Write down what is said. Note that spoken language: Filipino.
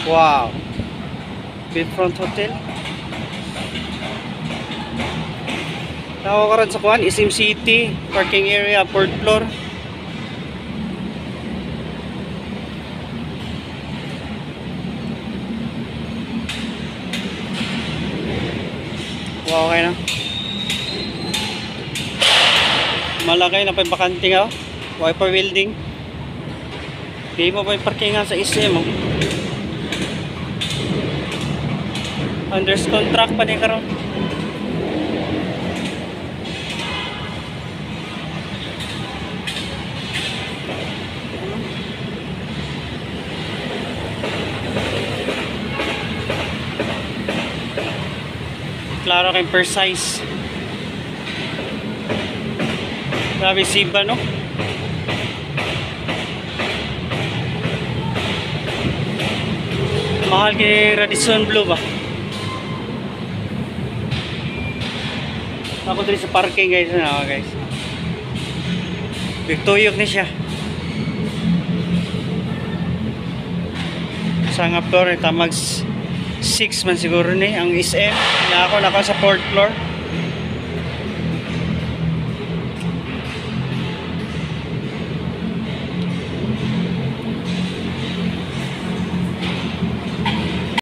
Wow. Bayfront Hotel. Tawag ka rin sa kuhan, SM City, parking area, 4th floor. Wow, okay na. Malaki na pa yung bakante nga. Wiper building. Di mo pa yung parkingan sa SM. Oh. Under contract pa ni karon. Klaro kayong per size. Grabe siba, no? Mahal kay Radisson Blue ba? Ako dito sa parking guys. Ano, guys. Tuyok na siya. Sa nga floor, tamag 6 man siguro ni ang SM. Kaya ako naka sa 4th floor.